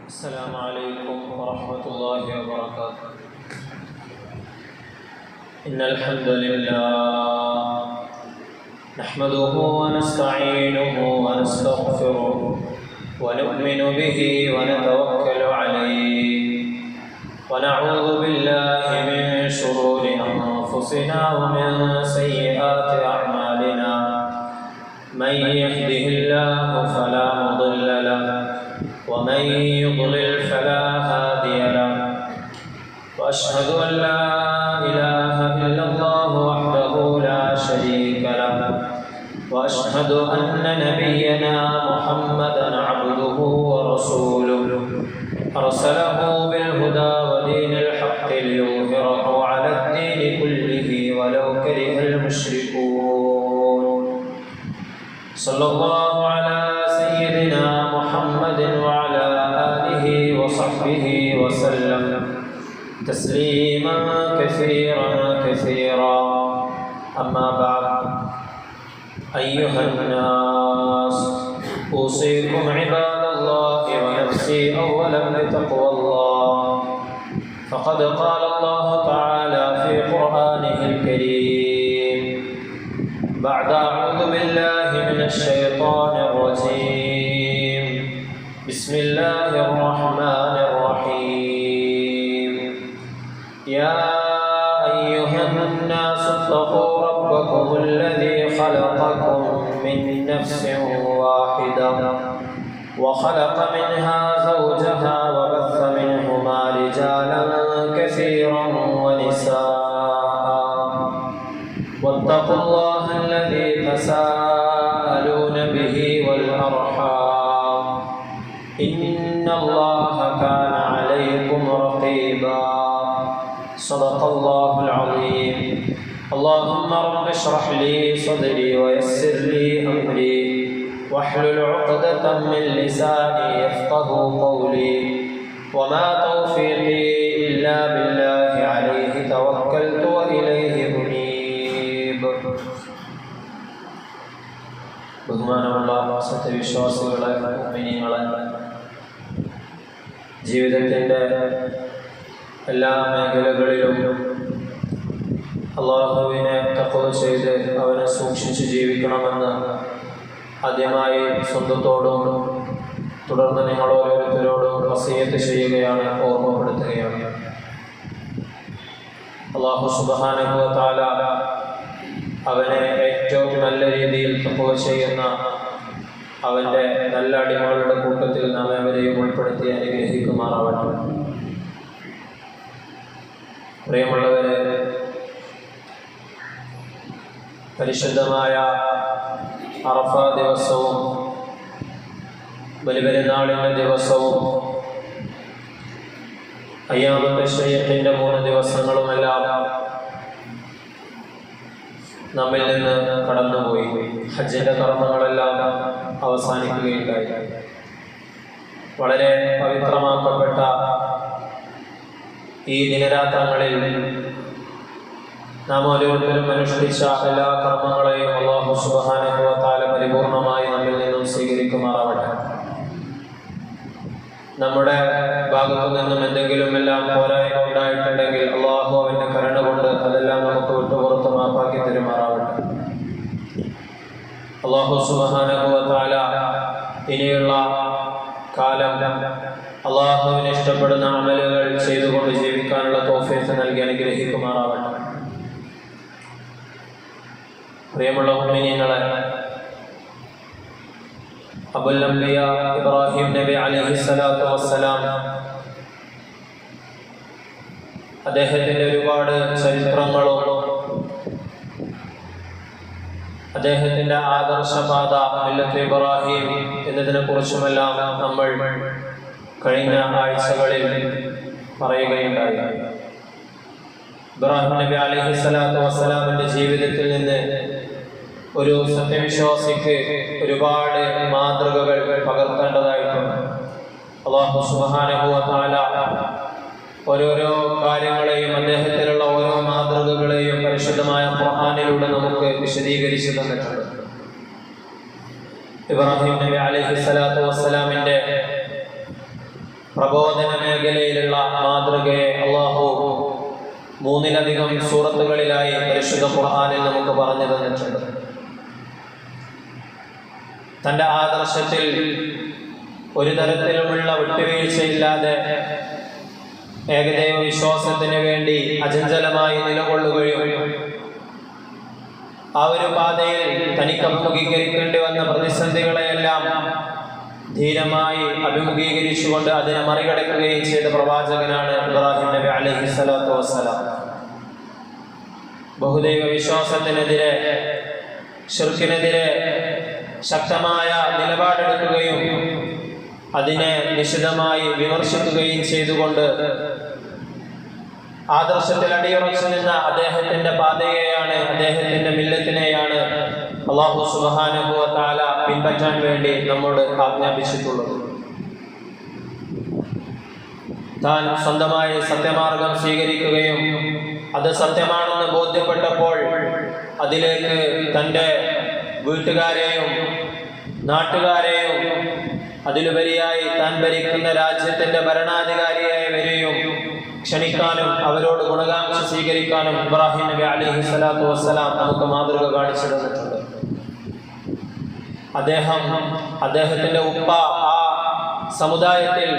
السلام عليكم ورحمة الله وبركاته. إن الحمد لله نحمده ونستعينه ونستغفره ونؤمن به ونتوكل عليه ونعوذ بالله من شرور أنفسنا ومن سيئات أعمالنا. من يهده الله فلا مضل له ومن يضلل فلا هادي له. وأشهد أن لا إله إلا الله وحده لا شريك له. وأشهد أن نبينا محمدا عبده ورسوله أرسله بالهدى ودين الحق ليظهره على الدين كله ولو كره المشركون. صلى الله على سيدنا محمد وعلى آله وصحبه وسلم تسليما كثيرا كثيرا. أما بعد، أيها الناس، أوصيكم عباد الله ونفسي أولا بتقوى الله. فقد قال الله تعالى في قرآنه الكريم بعد أعوذ بالله من الشيطان الرجيم بسم الله الرحمن الرحيم. يا أيها الناس اتقوا ربكم الذي خلقكم من نفس واحدة وخلق منها زوجها وبث منهما رجالا كثيرا ونساء. واتقوا الله الذي تساءلون به والأرحام إن الله كان عليكم رقيبا. صدق الله العظيم. اللهم رب اشرح لي صدري ويسر لي أمري واحلل عقدة من لساني يفقه قولي. وما توفيقي إلا بالله عليه توكلت وإليه أنيب. ബഹുമാനമുള്ള സത്യവിശ്വാസികളെ, മുഅ്മിനീങ്ങളെ, ജീവിതത്തിൻ്റെ എല്ലാ മേഖലകളിലും അല്ലാഹുവിനെ തഖ്വ ചെയ്ത് അവനെ സൂക്ഷിച്ച് ജീവിക്കണമെന്ന് ആദ്യമായി സ്വന്തത്തോടും തുടർന്ന് നിങ്ങൾ ഓരോരുത്തരോടും വസിയത്ത് ചെയ്യുകയാണ്, ഓർമ്മപ്പെടുത്തുകയാണ്. അല്ലാഹു സുബ്ഹാനഹു വ തആല അവനെ ഏറ്റവും നല്ല രീതിയിൽ തഖ്വ ചെയ്യുന്ന അവൻ്റെ നല്ല അടിമകളുടെ കൂട്ടത്തിൽ നാം ഏവരെയും ഉൾപ്പെടുത്തി അനുഗ്രഹിക്കുമാറാവട്ടെ. പ്രിയമുള്ളവരെ, പരിശുദ്ധമായ അറഫ ദിവസവും ബലിപെരുന്നാളിൻ്റെ ദിവസവും അയ്യാമുൽ തശ്രീഖിൻ്റെ 3 ദിവസങ്ങളുമെല്ലാം നമ്മിൽ നിന്ന് കടന്നുപോയി. ഹജ്ജിൻ്റെ കർമ്മങ്ങളെല്ലാം അവസാനിക്കുകയുണ്ടായി. വളരെ പവിത്രമാക്കപ്പെട്ട ഈ ദിനരാത്രങ്ങളിൽ നാം ഓരോരുത്തരും അനുഷ്ഠിച്ച എല്ലാ കർമ്മങ്ങളെയും അല്ലാഹു സുബ്ഹാനഹു വ തആല പരിപൂർണമായി നമ്മിൽ നിന്നും സ്വീകരിക്കുമാറാവട്ടെ. നമ്മുടെ ഭാഗത്തു നിന്നും എന്തെങ്കിലും എല്ലാം പോരായ്മ ഉണ്ടായിട്ടുണ്ടെങ്കിൽ അല്ലാഹു അവൻ്റെ കരുണ കൊണ്ട് അതെല്ലാം നമുക്ക് വിട്ടുപുറത്ത് മാപ്പാക്കി തരുമാറാവട്ടെ. അല്ലാഹു സുബ്ഹാനഹു വ തആല ഇനിയുള്ള കാലം അല്ലാഹുവിന് ഇഷ്ടപ്പെടുന്ന അമലുകൾ ചെയ്തുകൊണ്ട് ജീവിക്കാനുള്ള തൗഫീഖ് നൽകി അനുഗ്രഹിക്കുമാറാവട്ടെ. പ്രിയമുള്ള മുഅ്മിനീങ്ങളെ, അബുൽ അംബിയ ഇബ്രാഹിം നബി അലൈഹിസ്സലാത്തു വസ്സലാം അദ്ദേഹത്തിൻ്റെ ഒരുപാട് ചരിത്രങ്ങളും അദ്ദേഹത്തിൻ്റെ ആദർശപാത മില്ലത്ത് ഇബ്രാഹിം എന്നതിനെ കുറിച്ചുമെല്ലാം നമ്മൾ കഴിഞ്ഞ ആഴ്ചകളിൽ പറയുകയുണ്ടായി. ഇബ്രാഹിം നബി അലൈഹിസ്സലാത്തു വസ്സലാമിൻ്റെ ജീവിതത്തിൽ നിന്ന് ഒരു സത്യവിശ്വാസിക്ക് ഒരുപാട് മാതൃകകൾ പകർത്തേണ്ടതായിട്ടുണ്ട്. അല്ലാഹു സുബ്ഹാനഹു വ തആല ഓരോരോ കാര്യങ്ങളെയും അദ്ദേഹത്തിലുള്ള ഓരോ മാതൃകകളെയും പരിശുദ്ധമായ ഖുർആനിലൂടെ നമുക്ക് വിശദീകരിച്ചു തന്നിട്ടുണ്ട്. ഇബ്രാഹിം നബി അലൈഹിസ്സലാത്തു വസ്സലാമിൻ്റെ പ്രബോധന മേഖലയിലുള്ള മാതൃകയെ അല്ലാഹു 3-ലധികം സൂറത്തുകളിലായി പരിശുദ്ധ ഖുർആനിൽ നമുക്ക് പറഞ്ഞു തന്നിട്ടുണ്ട്. തൻ്റെ ആദർശത്തിൽ ഒരു തരത്തിലുമുള്ള വിട്ടുവീഴ്ചയില്ലാതെ ഏകദൈവ വിശ്വാസത്തിന് വേണ്ടി അചഞ്ചലമായി നിലകൊള്ളുകയും ആ ഒരു പാതയിൽ തനിക്ക് അഭിമുഖീകരിക്കേണ്ടി വന്ന പ്രതിസന്ധികളെയെല്ലാം ധീരമായി അഭിമുഖീകരിച്ചുകൊണ്ട് അതിനെ മറികടക്കുകയും ചെയ്ത പ്രവാചകനാണ് ഇബ്രാഹിം നബി അലൈഹിസ്സലാത്തു വസ്സലാം. ബഹുദൈവ വിശ്വാസത്തിനെതിരെ, ശിർക്കിനെതിരെ ശക്തമായ നിലപാടെടുക്കുകയും അതിനെ നിശിതമായി വിമർശിക്കുകയും ചെയ്തുകൊണ്ട് ആദർശത്തിൽ അടിയുറച്ചു നിന്ന അദ്ദേഹത്തിന്റെ പാതയെയാണ്, അദ്ദേഹത്തിന്റെ മില്ലത്തിനെയാണ് അല്ലാഹു സുബ്ഹാനഹു വ തആല പിൻപറ്റാൻ വേണ്ടി നമ്മോട് ആജ്ഞാപിച്ചിട്ടുള്ളത്. താൻ സ്വന്തമായി സത്യമാർഗം സ്വീകരിക്കുകയും അത് സത്യമാണെന്ന് ബോധ്യപ്പെട്ടപ്പോൾ അതിലേക്ക് തൻ്റെ വീട്ടുകാരെയും നാട്ടുകാരെയും അതിലുപരിയായി താൻ ഭരിക്കുന്ന രാജ്യത്തിന്റെ ഭരണാധികാരിയായി വരികയും ക്ഷണിക്കാനും അവരോട് ഗുണകാംക്ഷ സ്വീകരിക്കാനും ഇബ്രാഹിം നബി അലൈഹിസ്സലാത്തു വസ്സലാം നമുക്ക് മാതൃക കാണിച്ചു തന്നിട്ടുണ്ട്. അദ്ദേഹത്തിന്റെ ഉപ്പ ആ സമുദായത്തിൽ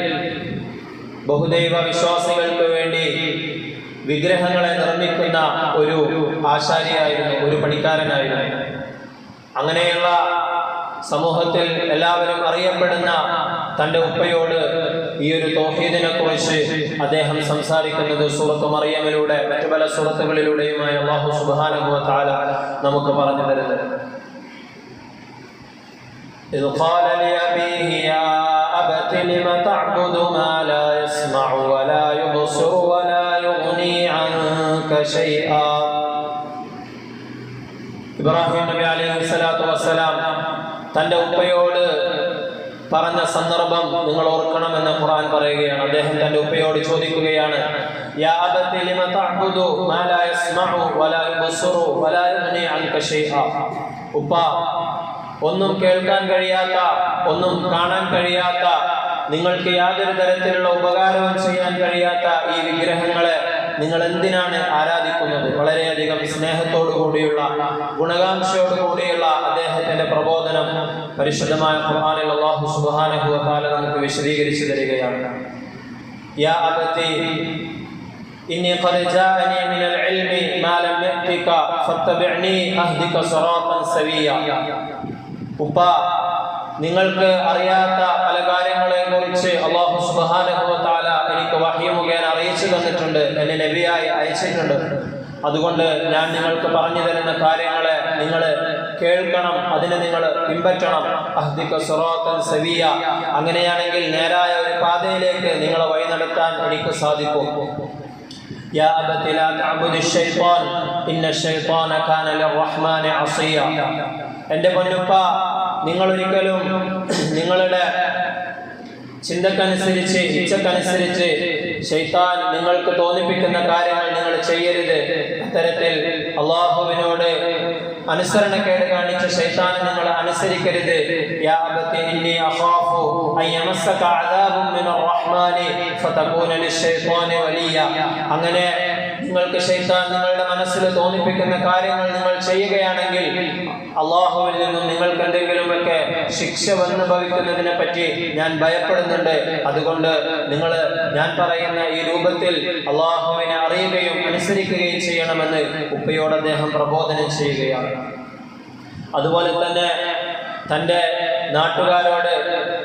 ബഹുദൈവ വിശ്വാസികൾക്ക് വേണ്ടി വിഗ്രഹങ്ങളെ നിർമ്മിക്കുന്ന ഒരു ആശാരിയായിരുന്നു, ഒരു പണിക്കാരനായിരുന്നു. അങ്ങനെയുള്ള സമൂഹത്തിൽ എല്ലാവരും അറിയപ്പെടുന്ന തൻ്റെ ഉപ്പയോട് ഈ ഒരു തൗഹീദിനെ കുറിച്ച് അദ്ദേഹം സംസാരിക്കുന്നത് സൂറത്ത് മറിയമിലൂടെ മറ്റു പല സൂറത്തുകളിലൂടെയുമായി അല്ലാഹു സുബ്ഹാനഹു വ തആല നമുക്ക് പറഞ്ഞു തരുന്നത്. إذ قال لأبيه يا أبت لم تعبد ما لا يسمع ولا يبصر ولا يغني عنك شيئا. ഇബ്രാഹിം നബി അലൈഹിസ്സലാത്തു വസ്സലാം തൻ്റെ ഉപ്പയോട് പറഞ്ഞ സന്ദർഭം നിങ്ങൾ ഓർക്കണമെന്ന് ഖുർആൻ പറയുകയാണ്. അദ്ദേഹം തൻ്റെ ഉപ്പയോട് ചോദിക്കുകയാണ്, യാ അബതി ലിമ തഅബുദു മാ ലാ യസ്മഉ വലാ യുബ്സിറു വലാ യുഗ്നി അൻക ശൈഅ. ഉപ്പ, ഒന്നും കേൾക്കാൻ കഴിയാത്ത, ഒന്നും കാണാൻ കഴിയാത്ത, നിങ്ങൾക്ക് യാതൊരു തരത്തിലുള്ള ഉപകാരവും ചെയ്യാൻ കഴിയാത്ത ഈ വിഗ്രഹങ്ങളെ നിങ്ങൾ എന്തിനാണ് ആരാധിക്കുന്നത്? വളരെയധികം സ്നേഹത്തോടു കൂടിയുള്ള, ഗുണകാംക്ഷയോടു കൂടിയുള്ള അദ്ദേഹത്തിന്റെ പ്രബോധനം പരിശുദ്ധമായ ഖുർആനിൽ അല്ലാഹു സുബ്ഹാനഹു വ തആല നമുക്ക് വിശദീകരിച്ചു തരികയാണ്. യാ അബതി ഇന്നി ഖദ് ജാഅനി മിനൽ ഇൽമി മാ ലം യഅതിക ഫത്തബിഅനി അഹ്ദിക സിറാത്തൻ സവിയ. ഉപ്പ, നിങ്ങൾക്ക് അറിയാത്ത പല കാര്യങ്ങളെ കുറിച്ച് അല്ലാഹു സുബ്ഹാനഹു വ തആല എനിക്ക് വഹ്യ് മുഖേന അറിയിച്ചു തന്നിട്ടുണ്ട്, എന്നെ നബിയായി അയച്ചിട്ടുണ്ട്. അതുകൊണ്ട് ഞാൻ നിങ്ങൾക്ക് പറഞ്ഞു തരുന്ന കാര്യങ്ങളെ നിങ്ങൾ കേൾക്കണം, അതിനെ നിങ്ങൾ പിൻപറ്റണം. അഹ്ദിക സിറാത്തൻ സവിയ. അങ്ങനെയാണെങ്കിൽ നേരായ ഒരു പാതയിലേക്ക് നിങ്ങളെ വഴി നടത്താൻ എനിക്ക് സാധിക്കും. യാ അബതി ലാ തഅബുദി ശൈത്താൻ ഇന്ന ശൈത്താന കാന ലിർറഹ്മാനി അസിയ. എൻ്റെ പൊന്നുപ്പ, നിങ്ങൾ ഒരിക്കലും നിങ്ങളുടെ ചിന്തക്കനുസരിച്ച്, ഇച്ഛക്കനുസരിച്ച് ശൈത്താൻ നിങ്ങൾക്ക് തോന്നിപ്പിക്കുന്ന കാര്യങ്ങൾ നിങ്ങൾ ചെയ്യരുത്. അത്തരത്തിൽ അല്ലാഹുവിനോട് അനുസരണക്കേട് കാണിച്ച ശൈത്താനെ നിങ്ങൾ അനുസരിക്കരുത്. യാ അബതി ഇന്നി അഖാഫു അൻ യമസ്സക അദാബുൻ മിനർ റഹ്മാനി ഫതകൂന ലിശ്ശൈത്താനി വലിയ. അങ്ങനെ നിങ്ങൾക്ക് ശൈത്താൻ നിങ്ങളുടെ മനസ്സിൽ തോന്നിപ്പിക്കുന്ന കാര്യങ്ങൾ നിങ്ങൾ ചെയ്യുകയാണെങ്കിൽ അല്ലാഹുവിൽ നിന്നും നിങ്ങൾക്ക് എന്തെങ്കിലുമൊക്കെ ശിക്ഷ വന്നു ഭവിക്കുന്നതിനെ പറ്റി ഞാൻ ഭയപ്പെടുന്നുണ്ട്. അതുകൊണ്ട് നിങ്ങൾ ഞാൻ പറയുന്ന ഈ രൂപത്തിൽ അല്ലാഹുവിനെ അറിയുകയും അനുസരിക്കുകയും ചെയ്യണമെന്ന് ഉപ്പയോട് അദ്ദേഹം പ്രബോധനം ചെയ്യുകയാണ്. അതുപോലെ തന്നെ തൻ്റെ നാട്ടുകാരോട്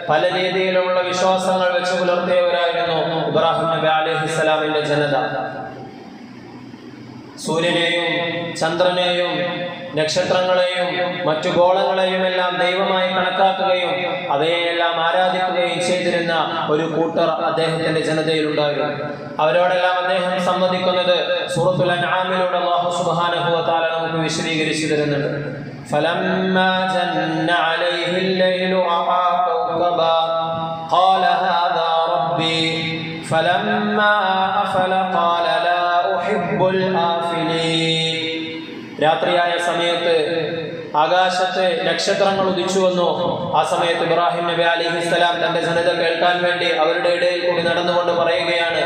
പല രീതിയിലുള്ള വിശ്വാസങ്ങൾ വെച്ച് പുലർത്തിയവരായിരുന്നു ഇബ്രാഹിം നബി അലൈഹിസ്സലാമിന്റെ ജനത. സൂര്യനെയും ചന്ദ്രനെയും നക്ഷത്രങ്ങളെയും മറ്റു ഗോളങ്ങളെയും എല്ലാം ദൈവമായി കണക്കാക്കുകയും അവയെല്ലാം ആരാധിക്കുകയും ചെയ്തിരുന്ന ഒരു കൂട്ടർ അദ്ദേഹത്തിന്റെ ജനതയിലുണ്ടായിരുന്നു. അവരോടെല്ലാം അദ്ദേഹം സംവദിക്കുന്നത് സൂറത്തുൽ അൻആമിലൂടെ അല്ലാഹു സുബ്ഹാനഹു വ തആല നമുക്ക് വിശദീകരിച്ചു തരുന്നുണ്ട്. ഫലമ്മാ ജന്ന അലൈഹിൽ ലൈലു റഅ കൗകബാ ഖാല ഹാദാ റബ്ബി ഫലമ്മാ അഫല ഖാല ലാ ഉഹിബ്ബുൽ ആഫിലീൻ. രാത്രിയായ സമയത്ത് ആകാശത്ത് നക്ഷത്രങ്ങൾ ഉദിച്ചു വന്നു. ആ സമയത്ത് ഇബ്രാഹിം നബി അലൈഹിസ്സലാം തന്റെ ജനത കേൾക്കാൻ വേണ്ടി അവരുടെ ഇടയിൽ കൂടി നടന്നുകൊണ്ട് പറയുകയാണ്,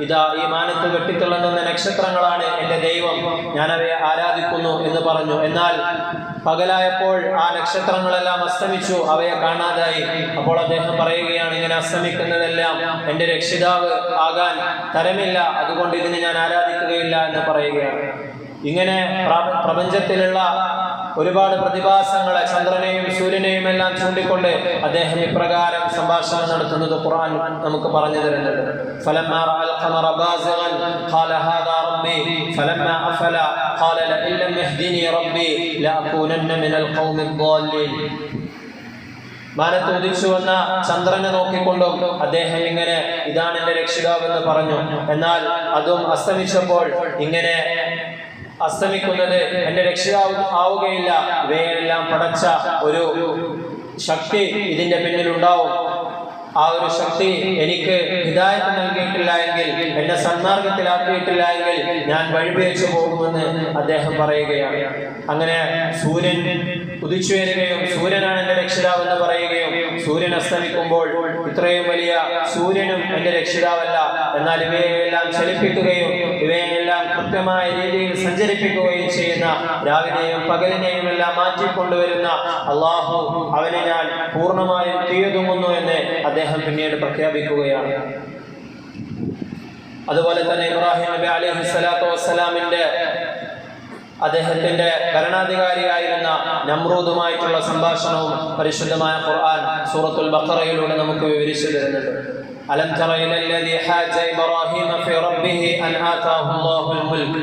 ഇതാ ഈ മാനത്ത് വെട്ടിത്തിളങ്ങുന്ന നക്ഷത്രങ്ങളാണ് എൻ്റെ ദൈവം, ഞാൻ അവയെ ആരാധിക്കുന്നു എന്ന് പറഞ്ഞു. എന്നാൽ പകലായപ്പോൾ ആ നക്ഷത്രങ്ങളെല്ലാം അസ്തമിച്ചു, അവയെ കാണാതായി. അപ്പോൾ അദ്ദേഹം പറയുകയാണ്, ഇങ്ങനെ അസ്തമിക്കുന്നതെല്ലാം എൻ്റെ രക്ഷിതാവ് ആകാൻ തരമില്ല, അതുകൊണ്ട് ഇതിനെ ഞാൻ ആരാധിക്കുകയില്ല എന്ന് പറയുകയാണ്. ഇങ്ങനെ പ്രപഞ്ചത്തിലുള്ള ഒരുപാട് പ്രതിഭാസങ്ങളെ, ചന്ദ്രനെയും സൂര്യനെയും എല്ലാം ചൂണ്ടിക്കൊണ്ട് അദ്ദേഹം ഇപ്രകാരം സംഭാഷണം നടത്തുന്നത് ഖുർആൻ നമുക്ക് പറഞ്ഞു തരുന്നുണ്ട്. ഫലമ്മാ റഅൽ ഖമറ ബാസിഗൻ ഖാല ഹാദാ റബ്ബി ഫലമ്മാ അഫല ഖാല ലഇൻ ലം യഹ്ദിനി റബ്ബി ലഅകൂനന്ന മിനൽ ഖൗമിൽ ളാലിൻ. മാനത്ത് ഉദിച്ചു വന്ന ചന്ദ്രനെ നോക്കിക്കൊണ്ടും അദ്ദേഹം ഇങ്ങനെ ഇതാണ് എൻ്റെ രക്ഷിതാവ് എന്ന് പറഞ്ഞു. എന്നാൽ അതും അസ്തമിച്ചപ്പോൾ ഇങ്ങനെ അസ്തമിക്കുന്നത് എൻ്റെ രക്ഷിതാവ് ആവുകയില്ല, ഇവയെല്ലാം പടച്ച ഒരു ശക്തി ഇതിന്റെ പിന്നിലുണ്ടാവും. ആ ഒരു ശക്തി എനിക്ക് ഹിദായത്ത് നൽകിയിട്ടില്ല എങ്കിൽ, എന്നെ സന്മാർഗത്തിലാക്കിയിട്ടില്ല എങ്കിൽ ഞാൻ വഴിപിഴച്ചു പോകുമെന്ന് അദ്ദേഹം പറയുകയാണ്. അങ്ങനെ സൂര്യൻ ഉദിച്ചു വരികയും സൂര്യനാണ് എൻ്റെ രക്ഷിതാവ് എന്ന് പറയുകയും, സൂര്യൻ അസ്തമിക്കുമ്പോൾ ഇത്രയും വലിയ സൂര്യനും എൻ്റെ രക്ഷിതാവല്ല, എന്നാൽ ഇവയെല്ലാം ചലിപ്പിക്കുകയും ഇവയെല്ലാം കൃത്യമായ രീതിയിൽ സഞ്ചരിപ്പിക്കുകയും ചെയ്യുന്ന, രാവിലെയും പകലിനെയും എല്ലാം മാറ്റിക്കൊണ്ടുവരുന്ന അള്ളാഹു, അവനെ ഞാൻ പൂർണ്ണമായും കീഴടങ്ങുന്നു എന്ന് അദ്ദേഹം പിന്നീട് പ്രഖ്യാപിക്കുകയാണ്. അതുപോലെ തന്നെ ഇബ്രാഹിം നബി അലൈഹിസ്സലാത്തു വസ്സലാമിന്റെ അദ്ദേഹത്തിന്റെ ഭരണാധികാരിയായിരുന്ന നമ്രൂദുമായിട്ടുള്ള സംഭാഷണവും പരിശുദ്ധമായ ഖുർആൻ സൂറത്തുൽ ബഖറയിലൂടെ നമുക്ക് വിവരിച്ചു തരുന്നുണ്ട്. അലം തറ ഇലല്ലദീ ഹാജ ഇബ്രാഹീമ ഫീ റബ്ബിഹി അൻ ആതാഹു അല്ലാഹുൽ മുൽക്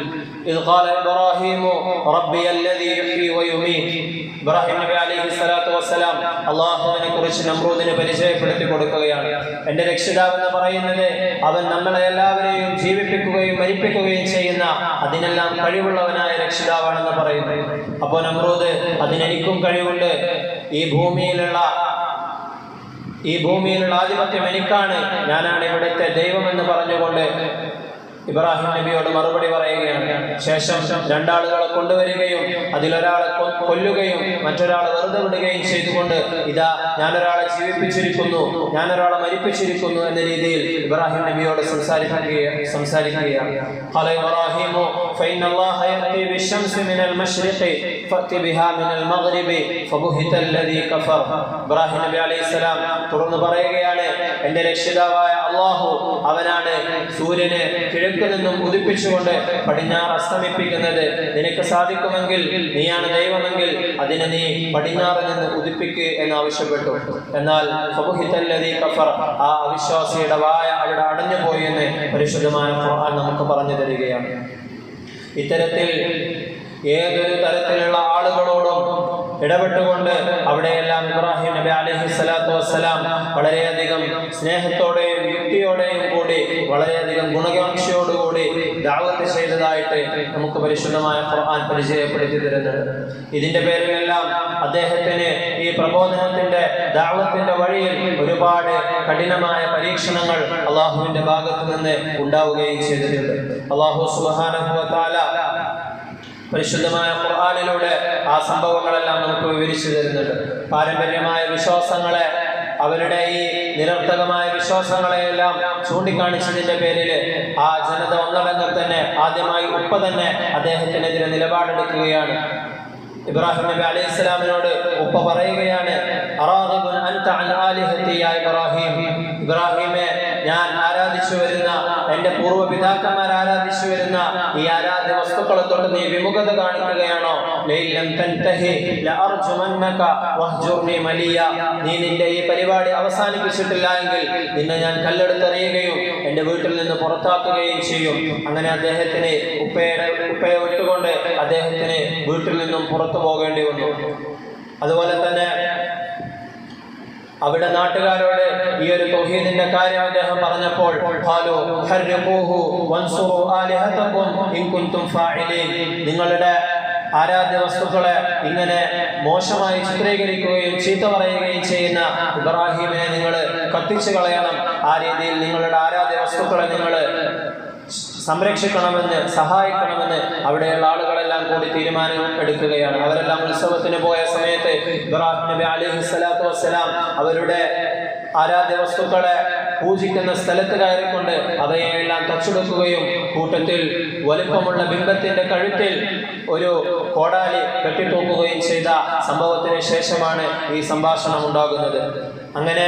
ഇദ് ഖാല ഇബ്രാഹീമു റബ്ബിയല്ലദീ യുഹ്യീ വയുമീത്. ഇബ്രാഹിം നബി അലൈഹിസ്സലാത്തു വസ്സലാം അല്ലാഹുവിനെ കുറിച്ച് നമ്രൂദിന് പരിചയപ്പെടുത്തി കൊടുക്കുകയാണ്. എൻ്റെ രക്ഷിതാവ് എന്ന് പറയുന്നത് അവൻ നമ്മളെ എല്ലാവരെയും ജീവിപ്പിക്കുകയും മരിപ്പിക്കുകയും ചെയ്യുന്ന, അതിനെല്ലാം കഴിവുള്ളവനായ രക്ഷിതാവാണെന്ന് പറയുന്നു. അപ്പോൾ നമ്രൂദ് അതിനെനിക്കും കഴിവുണ്ട്, ഈ ഭൂമിയിലുള്ള ആധിപത്യം എനിക്കാണ്, ഞാനാണ് ഇവിടുത്തെ ദൈവമെന്ന് പറഞ്ഞുകൊണ്ട് ഇബ്രാഹിം നബിയോട് മറുപടി പറയുകയാണ്. ശേഷം രണ്ടാളുകളെ കൊണ്ടുവരികയും അതിലൊരാളെ കൊല്ലുകയും മറ്റൊരാളെ വെറുതെ വിടുകയും ചെയ്തുകൊണ്ട്, ഇതാ ഞാനൊരാളെ ജീവിപ്പിച്ചിരിക്കുന്നു, ഞാനൊരാളെ മരിപ്പിച്ചിരിക്കുന്നു എന്ന രീതിയിൽ ഇബ്രാഹിം നബിയോട് സംസാരിക്കുകയാണ്. ഖാല ഇബ്രാഹിമു ഫഇന്നല്ലാഹ യഅതി ബിശ്ശംസി മിനൽ മശ്രിഖി ഫഅതി ബിഹാ മിനൽ മഗ്രിബി ഫബുഹിതല്ലദീ കഫർ. ഇബ്രാഹിം നബി അലൈഹിസ്സലാം തുടർന്ന് പറയുകയാണ്, എൻ്റെ രക്ഷിതാവായ അല്ലാഹു അവനാണ് സൂര്യനെ കിഴക്ക് നിന്നും ഉദിപ്പിച്ചുകൊണ്ട് പടിഞ്ഞാറ് അസ്തമിപ്പിക്കുന്നത്. നിനക്ക് സാധിക്കുമെങ്കിൽ, നീയാണ് ദൈവമെങ്കിൽ അതിനെ നീ പടിഞ്ഞാറ് നിന്ന് ഉദിപ്പിക്ക് എന്ന് ആവശ്യപ്പെട്ടു. എന്നാൽ ഫബുഹിതല്ലദീ കഫർ, ആ അവിശ്വാസിയുടെ വായ അവിടെ അടഞ്ഞുപോയി എന്ന് പരിശുദ്ധമായ ഖുർആൻ നമുക്ക് പറഞ്ഞു തരികയാണ്. ഇത്തരത്തിൽ ഏതൊരു തരത്തിലുള്ള ആളുകളോടും ഇടപെട്ടുകൊണ്ട് അവിടെയെല്ലാം ഇബ്രാഹിം നബി അലൈഹിസ്സലാത്തു വസ്സലാം വളരെയധികം സ്നേഹത്തോടെയും യുക്തിയോടെയും കൂടി വളരെയധികം ഗുണകാംക്ഷയോടുകൂടി ദഅവത്ത് ചെയ്തതായിട്ട് നമുക്ക് പരിശുദ്ധമായ ഖുർആൻ പരിചയപ്പെടുത്തി തരുന്നുണ്ട്. ഇതിന്റെ പേരിലെല്ലാം അദ്ദേഹത്തിന് ഈ പ്രബോധനത്തിന്റെ ദഅവത്തിന്റെ വഴിയിൽ ഒരുപാട് കഠിനമായ പരീക്ഷണങ്ങൾ അള്ളാഹുവിന്റെ ഭാഗത്തു നിന്ന് ഉണ്ടാവുകയും ചെയ്തിട്ടുണ്ട്. അള്ളാഹു സുബ്ഹാനഹു വ തആല പരിശുദ്ധമായ ഖുർആനിലൂടെ ആ സംഭവങ്ങളെല്ലാം നമുക്ക് വിവരിച്ചു തരുന്നുണ്ട്. പാരമ്പര്യമായ വിശ്വാസങ്ങളെ, അവരുടെ ഈ നിരർത്ഥകമായ വിശ്വാസങ്ങളെയെല്ലാം ചൂണ്ടിക്കാണിച്ചതിന്റെ പേരിൽ ആ ജനത ഒന്നടങ്കം തന്നെ ആദ്യമായി ഉപ്പ തന്നെ അദ്ദേഹത്തിനെതിരെ നിലപാടെടുക്കുകയാണ്. ഇബ്രാഹിം നബി അലൈഹിസ്സലാമിനോട് ഉപ്പ പറയുകയാണ്, അറാഗിബുൻ അൻത അൻ ആലിഹതി യാ ഇബ്രാഹിം, ഇബ്രാഹിമേ, ഞാൻ ആരാധിച്ചു വരുന്ന, എൻ്റെ പൂർവ്വ പിതാക്കന്മാർ ആരാധിച്ചു വരുന്ന ഈ ആരാധ്യ വസ്തുക്കളെ തൊട്ട് നീ വിമുഖത കാണിക്കുകയാണോ? ലൈലം തൻതഹി ലഅർജുമന്നക വഹ്ജുർനി മലിയ, നീ നിന്റെ ഈ പരിപാടി അവസാനിപ്പിച്ചിട്ടില്ല എങ്കിൽ നിന്നെ ഞാൻ കല്ലെടുത്തെറിയുകയും എൻ്റെ വീട്ടിൽ നിന്ന് പുറത്താക്കുകയും ചെയ്യും. അങ്ങനെ അദ്ദേഹത്തിന് ഉപ്പയെ വിട്ടുകൊണ്ട് അദ്ദേഹത്തിന് വീട്ടിൽ നിന്നും പുറത്തു പോകേണ്ടി വന്നു. അതുപോലെ തന്നെ അവിടെ നാട്ടുകാരോട് ഈ ഒരു തൗഹീദിന്റെ കാര്യം അദ്ദേഹം പറഞ്ഞപ്പോൾ ഖാലു ഹർഖൂഹു വൻസുറു ആലിഹതകും ഇൻ കുൻതും ഫാഇലീൻ, നിങ്ങളുടെ ആരാധ്യ വസ്തുക്കളെ ഇങ്ങനെ മോശമായി ചിത്രീകരിക്കുകയും ചീത്ത പറയുകയും ചെയ്യുന്ന ഇബ്രാഹിമിനെ നിങ്ങൾ കത്തിച്ചു കളയണം. ആ രീതിയിൽ നിങ്ങളുടെ ആരാധ്യ വസ്തുക്കളെ നിങ്ങൾ സംരക്ഷിക്കണമെന്ന്, സഹായിക്കണമെന്ന് അവിടെയുള്ള ആളുകളെല്ലാം കൂടി തീരുമാനം എടുക്കുകയാണ്. അവരെല്ലാം ഉത്സവത്തിന് പോയ സമയത്ത് ഇബ്രാഹിം നബി അലൈഹിസ്സലാത്തു വസ്സലാം അവരുടെ ആരാധ്യ വസ്തുക്കളെ പൂജിക്കുന്ന സ്ഥലത്ത് കയറിക്കൊണ്ട് അവയെല്ലാം തച്ചെടുക്കുകയും കൂട്ടത്തിൽ വലുപ്പമുള്ള ബിംബത്തിന്റെ കഴുത്തിൽ ഒരു കോടാലി കെട്ടിത്തൂക്കുകയും ചെയ്ത സംഭവത്തിന് ശേഷമാണ് ഈ സംഭാഷണം ഉണ്ടാകുന്നത്. അങ്ങനെ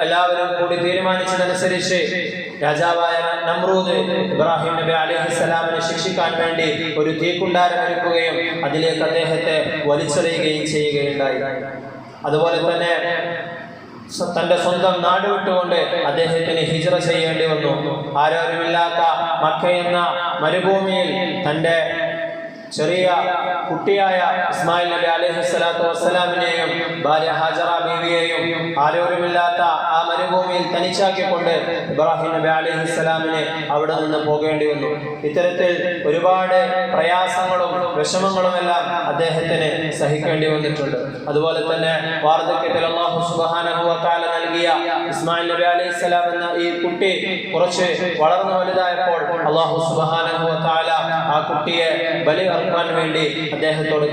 എല്ലാവരും കൂടി തീരുമാനിച്ചതനുസരിച്ച് രാജാവായ നമ്രൂദ് ഇബ്രാഹിം നബി അലൈഹിസ്സലാമിനെ ശിക്ഷിക്കാൻ വേണ്ടി ഒരു തീക്കുണ്ടാരം ഒരുക്കുകയും അതിലേക്ക് അദ്ദേഹത്തെ വലിച്ചെറിയുകയും ചെയ്യുകയുണ്ടായി. അതുപോലെ തന്നെ തന്റെ സ്വന്തം നാട് വിട്ടുകൊണ്ട് അദ്ദേഹത്തിന് ഹിജ്റ ചെയ്യേണ്ടി വന്നു. ആരോരുമില്ലാത്ത മക്ക എന്ന മരുഭൂമിയിൽ തന്റെ ചെറിയ കുട്ടിയായ ഇസ്മായിൽ നബി അലൈഹിസ്സലാത്തു വസ്സലാമിനെയും ഭാര്യ ഹാജറ ബീവിയെയും ആരോരുമില്ലാത്ത ആ മരുഭൂമിയിൽ തനിച്ചാക്കിക്കൊണ്ട് ഇബ്രാഹിം നബി അലൈഹിസ്സലാമിന് അവിടെ നിന്ന് പോകേണ്ടി വന്നു. ഇത്തരത്തിൽ ഒരുപാട് പ്രയാസങ്ങളും വിഷമങ്ങളുമെല്ലാം അദ്ദേഹത്തിന് സഹിക്കേണ്ടി വന്നിട്ടുണ്ട്. അതുപോലെ തന്നെ വാർദ്ധക്യത്തിൽ അല്ലാഹു സുബ്ഹാനഹു വ തആല നൽകിയ ഇസ്മായിൽ നബി അലൈഹിസ്സലാം എന്ന ഈ കുട്ടി കുറച്ച് വളർന്നു വലുതായപ്പോൾ അല്ലാഹു സുബ്ഹാനഹു വ തആല ആ കുട്ടിയെ ബലി അർപ്പാൻ വേണ്ടി അദ്ദേഹത്തോട്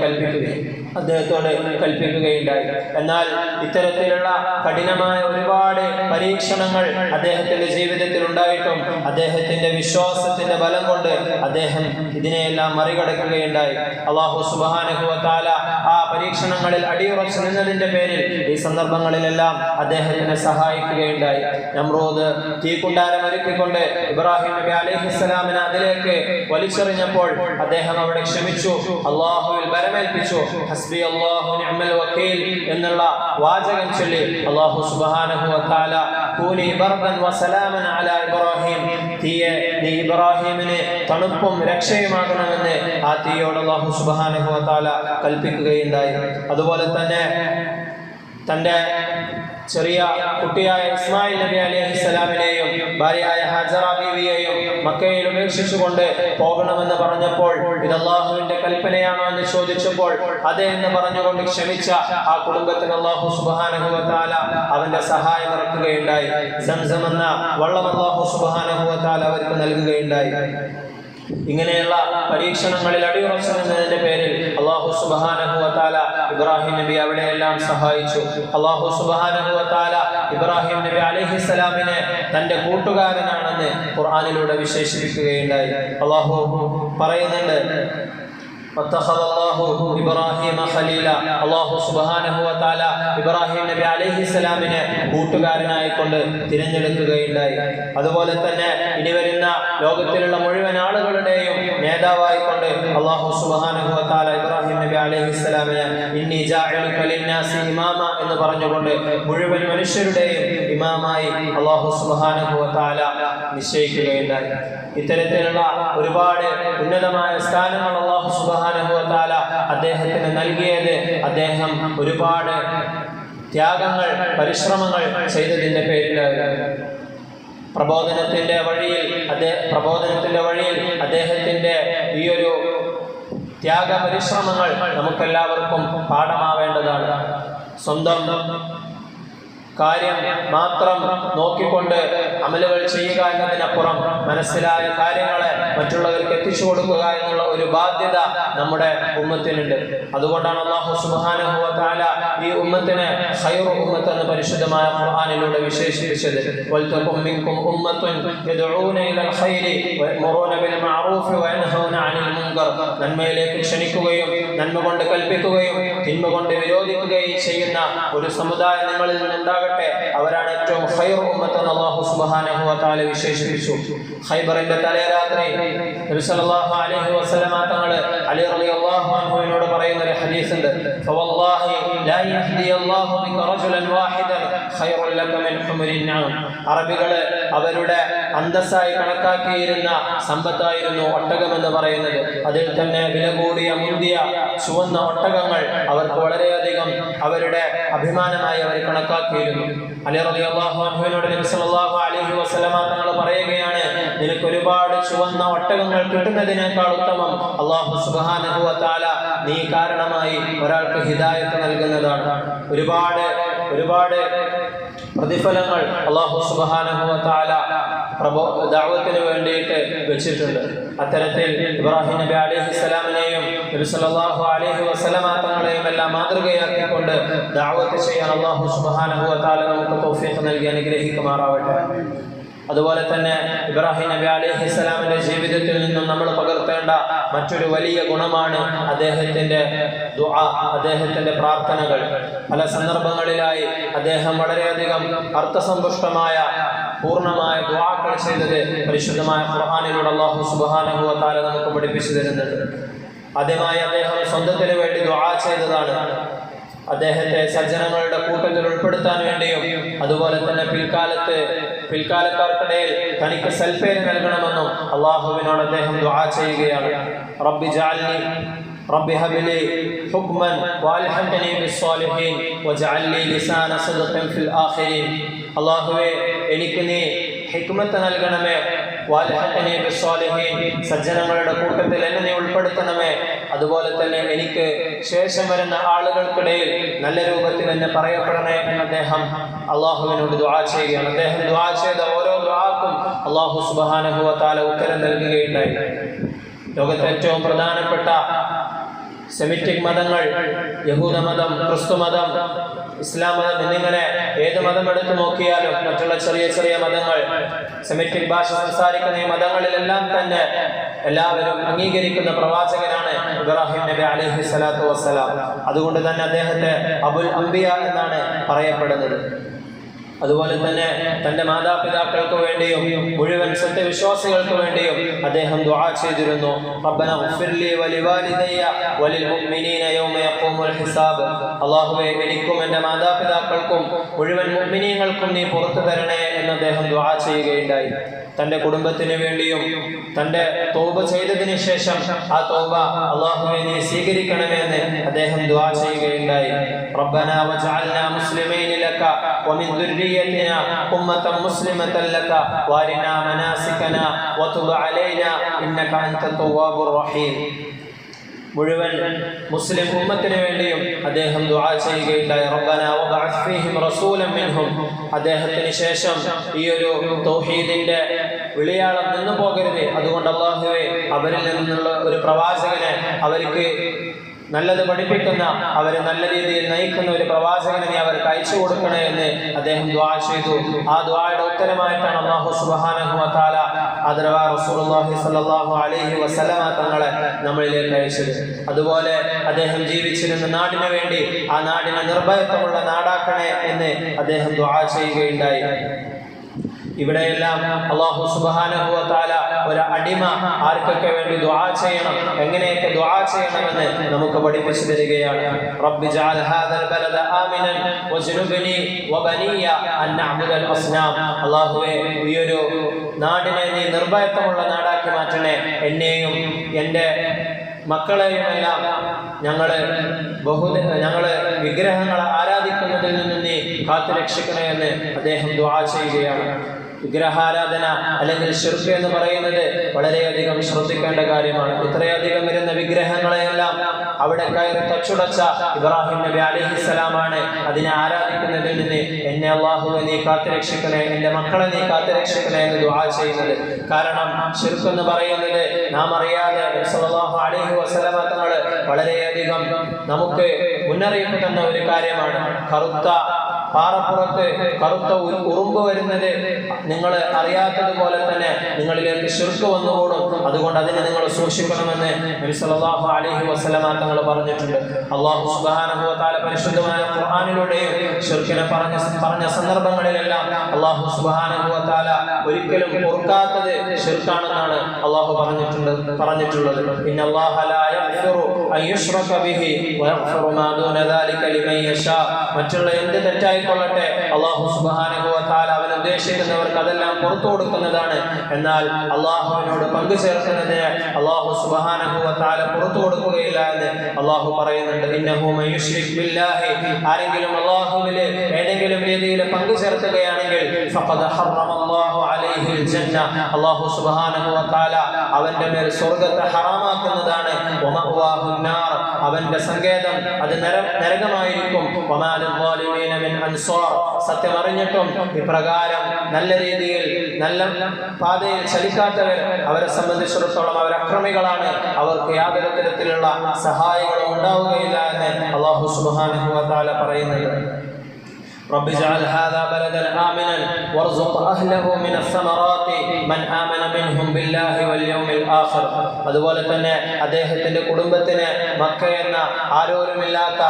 കൽപ്പിക്കുകയുണ്ടായി. എന്നാൽ ഇത്തരത്തിലുള്ള കഠിനമായ ഒരുപാട് പരീക്ഷണങ്ങൾ അദ്ദേഹത്തിന്റെ ജീവിതത്തിൽ ഉണ്ടായിട്ടും അദ്ദേഹത്തിന്റെ വിശ്വാസത്തിന്റെ ബലം കൊണ്ട് അദ്ദേഹം ഇതിനെയെല്ലാം മറികടക്കുകയുണ്ടായി. അല്ലാഹു സുബ്ഹാനഹു വ തആല ആ പരീക്ഷണങ്ങളിൽ അടിയുറച്ചു നിന്നതിന്റെ പേരിൽ ഈ സന്ദർഭങ്ങളിലെല്ലാം അദ്ദേഹത്തിനെ സഹായിക്കുകയുണ്ടായി. നമ്രൂദ് തീക്കുണ്ടാരം ഒരുക്കിക്കൊണ്ട് ഇബ്രാഹിം നബി അലൈഹിസ്സലാമിനെ അതിലേക്ക് വലിച്ചെറിഞ്ഞപ്പോൾ അദ്ദേഹം അവിടെ ക്ഷമിച്ചു, അല്ലാഹുവിൽ ബലമേൽപ്പിച്ചു. ഹസ്ബി അല്ലാഹു നിഅമൽ വകീൽ എന്നുള്ള വാചകം ചൊല്ലി അല്ലാഹു സുബ്ഹാനഹു വ തആല കൂനി ബർദൻ വസലാമൻ അലാ ഇബ്രാഹിം, തീയെ നീ ഇബ്രാഹിമിന് തണുപ്പും രക്ഷയുമാകണമെന്ന് ആ തീയോട് അല്ലാഹു സുബ്ഹാനഹു വ തആല കൽപ്പിക്കുകയുണ്ടായി. അതുപോലെ തന്നെ തന്റെ ചെറിയ കുട്ടിയായ ഇസ്മായിൽ നബി അലൈഹിസ്സലാമിനെയും ഭാര്യയായ ഹാജറ ബീവിയെയും മക്കയിൽ ഉപേക്ഷിച്ചുകൊണ്ട് പോകണമെന്ന് പറഞ്ഞപ്പോൾ ഇത് അല്ലാഹുവിന്റെ കൽപ്പനയാണോ എന്ന് ചോദിച്ചപ്പോൾ അതെ എന്ന് പറഞ്ഞുകൊണ്ട് ക്ഷമിച്ച ആ കുടുംബത്തിന് അല്ലാഹു സുബ്ഹാനഹു വ തആല അവന്റെ സഹായം ഇറക്കുകയുണ്ടായി. സംസം എന്ന വള്ളം അല്ലാഹു സുബ്ഹാനഹു വ തആല അവർക്ക് നൽകുകയുണ്ടായി. ഇങ്ങനെയുള്ള പരീക്ഷണങ്ങളിൽ അടിയുറച്ചു നിന്നതിന്റെ പേരിൽ അല്ലാഹു സുബ്ഹാനഹു വ തആല ഇബ്രാഹിം നബി അവിടെയെല്ലാം സഹായിച്ചു. അല്ലാഹു സുബ്ഹാനഹു വ തആല ഇബ്രാഹിം നബി അലൈഹിസ്സലാമിനെ തന്റെ കൂട്ടുകാരനാണെന്ന് ഖുർആനിലൂടെ വിശേഷിപ്പിക്കുകയുണ്ടായി. അല്ലാഹു പറയുന്നുണ്ട്, അല്ലാഹു സുബ്ഹാനഹു വ തആല ഇബ്രാഹിം നബി അലൈഹിസ്സലാമിനെ കൂട്ടുകാരനായിക്കൊണ്ട് തിരഞ്ഞെടുക്കുകയുണ്ടായി. അതുപോലെ തന്നെ ഇനി വരുന്ന ലോകത്തിലുള്ള മുഴുവൻ ആളുകളുടെയും നേതാവായിക്കൊണ്ട് അല്ലാഹു സുബ്ഹാനഹു വ തആല ഇബ്രാഹിം നബി അലൈഹിസ്സലാമിനെ ഇന്നി ജാഇലുക ലിന്നാസി ഇമാമ എന്ന് പറഞ്ഞുകൊണ്ട് മുഴുവൻ മനുഷ്യരുടെയും ഇമാമായി അല്ലാഹു സുബ്ഹാനഹു വ തആല നിശ്ചയിക്കുകയുണ്ടായി. ഇത്തരത്തിലുള്ള ഒരുപാട് ഉന്നതമായ സ്ഥാനങ്ങൾ അല്ലാഹു സുബ്ഹാനഹു വ തആല അദ്ദേഹത്തിന് നൽകിയത് അദ്ദേഹം ഒരുപാട് ത്യാഗങ്ങൾ, പരിശ്രമങ്ങൾ ചെയ്തതിന്റെ പേരിലായിരുന്നു. പ്രബോധനത്തിന്റെ വഴിയിൽ അദ്ദേഹത്തിന്റെ ഈ ഒരു ത്യാഗ പരിശ്രമങ്ങൾ നമുക്കെല്ലാവർക്കും പാഠമാവേണ്ടതാണ്. സ്വന്തം കാര്യം മാത്രം നോക്കിക്കൊണ്ട് അമലുകൾ ചെയ്യുക എന്നതിനപ്പുറം മനസ്സിലായ കാര്യങ്ങളെ മറ്റുള്ളവർക്ക് എത്തിച്ചു കൊടുക്കുക എന്നുള്ള ഒരു ബാധ്യത നമ്മുടെ ഉമ്മത്തിനുണ്ട്. അതുകൊണ്ടാണ് അല്ലാഹു സുബ്ഹാനഹു വ തആല ഈ ഉമ്മത്തിനെ ഖൈറു ഉമ്മത്ത് എന്ന് പരിശുദ്ധമായ ഖുർആനിലൂടെ വിശേഷിപ്പിച്ചത്. വൽതകും മിൻകും ഉമ്മത്തുൻ യദ്ഊന ഇലൽ ഖൈരി വയഅ്മുറൂന ബിൽ മഅറൂഫി വയൻഹൗന അനിൽ മുൻകർ, നന്മയിലേക്ക് ക്ഷണിക്കുകയും നന്മ കൊണ്ട് കൽപ്പിക്കുകയും തിന്മ കൊണ്ട് വിരോധിക്കുകയും ചെയ്യുന്ന ഒരു സമുദായം നിങ്ങളിൽ നിന്നുണ്ടാകട്ടെ, അവരാണ് ഏറ്റവും ഖൈറു ഉമ്മത്ത് എന്ന് അല്ലാഹു സുബ്ഹാനഹു വ തആല വിശേഷിപ്പിച്ചു. ഖൈബറിന്റെ തലേരാത്രി നബി സല്ലല്ലാഹു അലൈഹി വസല്ലമ തങ്ങൾ അലി റളിയല്ലാഹു അൻഹുവിനോട് പറയുന്ന ഒരു ഹദീസ് ഉണ്ട്, ഫവല്ലാഹി ലാ യഹ്ദി അല്ലാഹു ബിക റജുലൻ വാഹിദൻ ഖൈറുൻ ലക മിൻ ഹുമരിൻ നഅം. അറബികളെ അവരുടെ അന്തസ്സായി കണക്കാക്കിയിരുന്ന സമ്പത്തായിരുന്നു ഒട്ടകം എന്ന് പറയുന്നത്. അതിൽ തന്നെ വില കൂടിയ മുന്തിയ ചുവന്ന ഒട്ടകങ്ങൾ അവർക്ക് വളരെയധികം അവരുടെ അഭിമാനമായി അവർ കണക്കാക്കിയിരുന്നു. അലി റളിയല്ലാഹു അൻഹുവിനോട് നബി സല്ലല്ലാഹു അലൈഹി വസല്ലമ തങ്ങൾ പറയുകയാണ്, നിനക്ക് ഒരുപാട് ചുവന്ന ഒട്ടകങ്ങൾ കിട്ടുന്നതിനേക്കാൾ ഉത്തമം അല്ലാഹു സുബ്ഹാനഹു വ തആല നീ കാരണമായി ഒരാൾക്ക് ഹിദായത്ത് നൽകുന്നതാണ്. ഒരുപാട് പ്രതിഫലങ്ങൾ അല്ലാഹു സുബ്ഹാനഹു വ തആല ദഅവത്തിന് വേണ്ടിയിട്ട് വെച്ചിട്ടുണ്ട്. അത്തരത്തിൽ ഇബ്രാഹിം നബി അലൈഹിസ്സലാമിനെയും നബി സല്ലല്ലാഹു അലൈഹി വസല്ലമ തങ്ങളെയും എല്ലാം മാതൃകയാക്കിക്കൊണ്ട് ദഅവത്ത് ചെയ്യാൻ അല്ലാഹു സുബ്ഹാനഹു വ തആല നമുക്ക് തൗഫീഖ് നൽകി അനുഗ്രഹിക്കുമാറാവട്ടെ. അതുപോലെ തന്നെ ഇബ്രാഹിം നബി അലൈഹിസ്സലാമിന്റെ ജീവിതത്തിൽ നിന്നും നമ്മൾ പകർത്തേണ്ട മറ്റൊരു വലിയ ഗുണമാണ് അദ്ദേഹത്തിന്റെ ദുആ, അദ്ദേഹത്തിന്റെ പ്രാർത്ഥനകൾ. പല സന്ദർഭങ്ങളിലായി അദ്ദേഹം വളരെയധികം അർത്ഥസമ്പുഷ്ടമായ പൂർണ്ണമായ ദുആകൾ ചെയ്തത് പരിശുദ്ധമായ ഖുർആനിലൂടെ അല്ലാഹു സുബ്ഹാനഹു വ തആല നമുക്ക് പഠിപ്പിച്ചു തരുന്നുണ്ട്. ആദ്യമായി അദ്ദേഹം സ്വന്തത്തിന് വേണ്ടി ദുആ ചെയ്തതാണ്. അദ്ദേഹത്തെ സജ്ജനങ്ങളുടെ കൂട്ടത്തിൽ ഉൾപ്പെടുത്താൻ വേണ്ടിയും അതുപോലെ തന്നെ പിൽക്കാലക്കാർക്കിടയിൽ തനിക്ക് സൽപ്പേര് നൽകണമെന്നും അള്ളാഹുവിനോട് അദ്ദേഹം ദുആ ചെയ്യുകയാണ്. റബ്ബി ജഅൽനി റബ്ബി ഹബ്ലി ഹുക്മൻ വഅൽഹിഖ്നി ബിസ്സാലിഹീൻ വജഅൽനി ലിസാന സിദ്ഖിൻ ഫിൽ ആഖിരീൻ. അല്ലാഹുവേ, എനിക്ക് നീ ഹിക്മത്ത് നൽകണമേ, വഅൽഹിഖ്നി ബിസ്സാലിഹീൻ, സജ്ജനങ്ങളുടെ കൂട്ടത്തിൽ എന്നെ നീ ഉൾപ്പെടുത്തണമേ. അതുപോലെ തന്നെ എനിക്ക് ശേഷം വരുന്ന ആളുകൾക്കിടയിൽ നല്ല രൂപത്തിൽ എന്നെ പറയപ്പെടണേ എന്ന് അദ്ദേഹം അള്ളാഹുവിനോട് ദുആ ചെയ്യുകയാണ്. അദ്ദേഹം ദുആ ചെയ്ത ഓരോ ദുആക്കും അള്ളാഹു സുബ്ഹാനഹു വ തആല ഉത്തരം നൽകുകയുണ്ടായി. ലോകത്തെ ഏറ്റവും പ്രധാനപ്പെട്ട സെമിറ്റിക് മതങ്ങൾ, യഹൂദമതം, ക്രിസ്തുമതം, ഇസ്ലാം മതം എന്നിങ്ങനെ ഏത് മതം എടുത്തു നോക്കിയാലും മറ്റുള്ള ചെറിയ ചെറിയ മതങ്ങൾ, സെമിറ്റിക് ഭാഷ സംസാരിക്കുന്ന ഈ മതങ്ങളിലെല്ലാം തന്നെ എല്ലാവരും അംഗീകരിക്കുന്ന പ്രവാചകനാണ് ഇബ്രാഹിം നബി അലൈഹി സ്വലാത്തു വസ്സലാം. അതുകൊണ്ട് തന്നെ അദ്ദേഹത്തെ അബുൽ അംബിയ എന്നാണ് പറയപ്പെടുന്നത്. അതുപോലെ തന്നെ തന്റെ മാതാപിതാക്കൾക്ക് വേണ്ടിയും മുഴുവൻ സത്യവിശ്വാസികൾക്ക് വേണ്ടിയും അദ്ദേഹം ദുആ ചെയ്തിരുന്നു. റബ്ബന ഗ്ഫിർ ലി വലിവാലിദയ്യ വലിൽ മുഅ്മിനീന യൗമ യഖൂമുൽ ഹിസാബ്. അല്ലാഹുവേ, എനിക്കും എൻ്റെ മാതാപിതാക്കൾക്കും മുഴുവൻ മുഅ്മിനീങ്ങൾക്കും നീ പുറത്തു തരണേ എന്ന് അദ്ദേഹം ദുആ ചെയ്യുകയുണ്ടായി. തന്റെ കുടുംബത്തിന് വേണ്ടിയും തന്റെ തൗബ ചെയ്തതിനു ശേഷം ആ തൗബ അല്ലാഹുവേ നീ സ്വീകരിക്കണമെന്ന് അദ്ദേഹം ദുആ ചെയ്യുകയുണ്ടായി. റബ്ബന വജഅൽനാ മുസ്ലിമീന ലക വമിൻ ദുർരിയ്യതിനാ ഉമ്മത്തൻ മുസ്ലിമതൻ ലക വഅരിനാ മനാസികനാ വതുബ് അലൈനാ ഇന്നക അൻത തവ്വാബുർ റഹീം. മുഴുവൻ മുസ്ലിം ഉമ്മത്തിന് വേണ്ടിയും അദ്ദേഹം ദുആ ചെയ്യുകയുണ്ടായി. റബ്ബനാ വബഅസ് ഫീഹിം റസൂലൻ മിൻഹും. അദ്ദേഹത്തിന് ശേഷം ഈ ഒരു തൗഹീദിന്റെ വിളിയാളം നിന്നു പോകരുത്. അതുകൊണ്ട് അല്ലാഹുവേ, അവരിൽ നിന്നുള്ള ഒരു പ്രവാചകനെ, അവർക്ക് നല്ലത് പഠിപ്പിക്കുന്ന, അവരെ നല്ല രീതിയിൽ നയിക്കുന്ന ഒരു പ്രവാചകനെ നീ അവർക്ക് അയച്ചു കൊടുക്കണേ എന്ന് അദ്ദേഹം ദുആ ചെയ്തു. ആ ദുആയുടെ ഉത്തരമായിട്ടാണ് അല്ലാഹു സുബ്ഹാനഹു വ തആല അഥവാ റസൂലുള്ളാഹി സ്വല്ലല്ലാഹു അലൈഹി വസല്ലമ തങ്ങളെ നമ്മളിലേക്ക് അയച്ചത്. അതുപോലെ അദ്ദേഹം ജീവിച്ചിരുന്ന നാടിന് വേണ്ടി ആ നാടിനെ നിർഭയത്വമുള്ള നാടാക്കണേ എന്ന് അദ്ദേഹം ദുആ ചെയ്യുകയുണ്ടായി. ഇവിടെയെല്ലാം അല്ലാഹു സുബ്ഹാനഹു വ തആല ഒരു അടിമ ആർക്കൊക്കെ വേണ്ടി ദുആ ചെയ്യണം, എങ്ങനെയൊക്കെ ദുആ ചെയ്യണമെന്ന് നമുക്ക് പഠിപ്പിച്ചു തരികയാണ്. റബ്ബി ജഅൽ ഹാദൽ ബലദ ആമിനൻ വജ്നുബ്നി വബനിയ അൻ നഅബുദൽ അസ്നാം. അല്ലാഹുവേ, ഈ ഒരു നാടിനെ നീ നിർഭയത്വമുള്ള നാടാക്കി മാറ്റണേ. എന്നെയും എൻ്റെ മക്കളെയുമെല്ലാം ഞങ്ങള് വിഗ്രഹങ്ങളെ ആരാധിക്കുന്നതിൽ നിന്ന് നീ കാത്തു രക്ഷിക്കണേ എന്ന് അദ്ദേഹം ദുആ ചെയ്യുകയാണ്. വിഗ്രഹാരാധന അല്ലെങ്കിൽ ശിർക്ക് എന്ന് പറയുന്നത് വളരെയധികം ശ്രദ്ധിക്കേണ്ട കാര്യമാണ്. ഇത്രയധികം വരുന്ന വിഗ്രഹങ്ങളെയെല്ലാം അവിടെ കയറി തച്ചുടച്ച ഇബ്രാഹിം നബി അലൈഹിസ്സലാമാണ് അതിനെ ആരാധിക്കുന്നതിൽ നിന്ന് എന്നെ അല്ലാഹുവേ നീ കാത്തുരക്ഷിക്കണേ, എൻ്റെ മക്കളെ നീ കാത്തുരക്ഷിക്കണേ എന്ന് ദുആ ചെയ്യുന്നത്. കാരണം ശിർക്ക് എന്ന് പറയുന്നത് നാം അറിയാതെ സല്ലല്ലാഹു അലൈഹി വസല്ലമ തങ്ങൾ വളരെയധികം നമുക്ക് മുന്നറിയിപ്പ് തന്ന ഒരു കാര്യമാണ്. കറുത്ത പാറപ്പുറത്ത് കറുത്ത ഉറുമ്പ് വരുന്നത് നിങ്ങൾ അറിയാത്തതുപോലെ തന്നെ നിങ്ങളിലേക്ക് ശിർക്ക് വന്നുകൂടും. അതുകൊണ്ട് അതിനെ നിങ്ങൾ സൂക്ഷിക്കണമെന്ന് നബി സല്ലല്ലാഹു അലൈഹി വസല്ലമ തങ്ങൾ പറഞ്ഞിട്ടുണ്ട്. അല്ലാഹു സുബ്ഹാനഹു വ തആല പരിശുദ്ധമായ ഖുർആനിലൂടെയും ശിർക്കിനെ പറഞ്ഞ സന്ദർഭങ്ങളിലെല്ലാം അല്ലാഹു സുബ്ഹാനഹു വ തആല ഒരിക്കലും പൊറുക്കാത്തത് ശിർക്കാണെന്നാണ് അല്ലാഹു പറഞ്ഞിട്ടുള്ളത്. ഇന്നല്ലാഹ ലാ യഗ്ഫിറു അൻ യുശ്റക ബിഹി വയഗ്ഫിറു മാ ദൂന ദാലിക ലിമൻ യശാ. മറ്റുള്ള എന്ത് തെറ്റായിക്കൊള്ളട്ടെ അല്ലാഹു സുബ്ഹാനഹു വ തആല അവൻ ഉദ്ദേശിക്കുന്നവർക്ക് അതെല്ലാം പുറത്തു കൊടുക്കുന്നതാണ്. എന്നാൽ അല്ലാഹുവിനോട് പങ്കു ചേർക്കുന്നതിന് അല്ലാഹു സുബ്ഹാനഹു വ തആല പുറത്തു കൊടുക്കുകയില്ല എന്ന് അല്ലാഹു പറയുന്നുണ്ട്. ഇന്നഹു മൻ യുശ്രിക് ബില്ലാഹി, ആരെങ്കിലും അല്ലാഹുവിൽ ഏതെങ്കിലും രീതിയിൽ പങ്കു ചേർക്കുകയാണെങ്കിൽ ഫഖദ് ഹറമല്ലാഹു അലൈഹിൽ ജന്ന, അല്ലാഹു സുബ്ഹാനഹു വ തആല അവന്റെ മേൽ സ്വർഗ്ഗത്തെ ഹറാമാക്കുന്നതാണ്. വമഅവാഹു നാർ, അവന്റെ സങ്കേതം അത് നരകമായിരിക്കും. വമാ ലിദ്ദാലിമീന മിൻ അൻസാർ, സത്യമറിഞ്ഞിട്ടും ഇപ്രകാരം നല്ല രീതിയിൽ നല്ല പാതയിൽ ചലിക്കാത്തവർ, അവരെ സംബന്ധിച്ചിടത്തോളം അവർ അക്രമികളാണ്, അവർക്ക് യാതൊരു തരത്തിലുള്ള സഹായികളും ഉണ്ടാവുകയില്ല എന്ന് അല്ലാഹു സുബ്ഹാനഹു വ തആല പറയുന്നുണ്ട്. رب اجعل هذا بلدا آمنا وارزق أهله من الثمرات من آمن منهم بالله واليوم الآخر. അതുപോലെ തന്നെ അദ്ദേഹത്തിന്റെ കുടുംബത്തിന് മക്ക എന്ന ആരോരുമില്ലാത്ത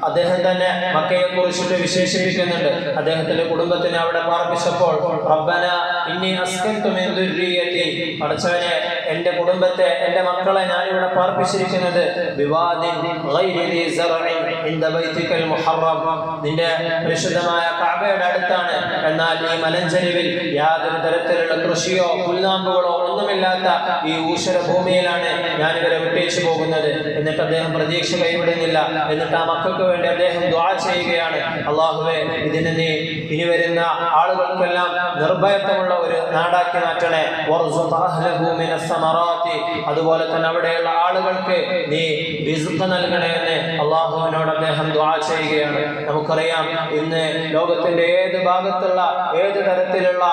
അദ്ദേഹം തന്നെ മക്കയെ കുറിച്ചിട്ട് വിശേഷിപ്പിക്കുന്നുണ്ട്. അദ്ദേഹത്തിന്റെ കുടുംബത്തിനെ അവിടെ പാർപ്പിച്ചപ്പോൾ റബ്ബന ഇന്നി അസ്കൻതു മിൻ ദുർരിയതി, പടച്ചവനെ എന്റെ കുടുംബത്തെ എന്റെ മക്കളെ ഞാൻ ഇവിടെ പാർപ്പിച്ചിരിക്കുന്നത് ബിവാദിൻ ഗൈരി ദി സറഇൻ ഇൻദ ബൈതികൽ മുഹറം, നിന്റെ പരിശുദ്ധമായ കഅബയുടെ അടുത്താണ്, എന്നാൽ ഈ മലഞ്ചരിവിൽ യാതൊരു തരത്തിലുള്ള കൃഷിയോ പുൽനാമ്പുകളോ ഒന്നുമില്ലാത്ത ഈ ഊഷര ഭൂമിയിലാണ് ഞാൻ ഇവരെ വിട്ടേച്ചു പോകുന്നത്. എന്നിട്ട് അദ്ദേഹം പ്രതീക്ഷ കൈവിടുന്നില്ല. എന്നിട്ട് ആ മക്കൾക്ക് വേണ്ടി അദ്ദേഹം ദുആ ചെയ്യുകയാണ്, അല്ലാഹുവേ ഇതിനെ നീ ഇനി വരുന്ന ആളുകൾക്കെല്ലാം നിർഭയത്വമുള്ള ഒരു നാടാക്കി മാറ്റണേ. വർസുഖ അഹ്ലഹു മിനസ് സമറാത്തി, അതുപോലെ തന്നെ അവിടെയുള്ള ആളുകൾക്ക് നീ റിസ്ഖ് നൽകണേ എന്ന് അല്ലാഹുവിനോട് അദ്ദേഹം ദുആ ചെയ്യുകയാണ്. നമുക്കറിയാം ഇന്ന് ലോകത്തിന്റെ ഏത് ഭാഗത്തുള്ള ഏത് തരത്തിലുള്ള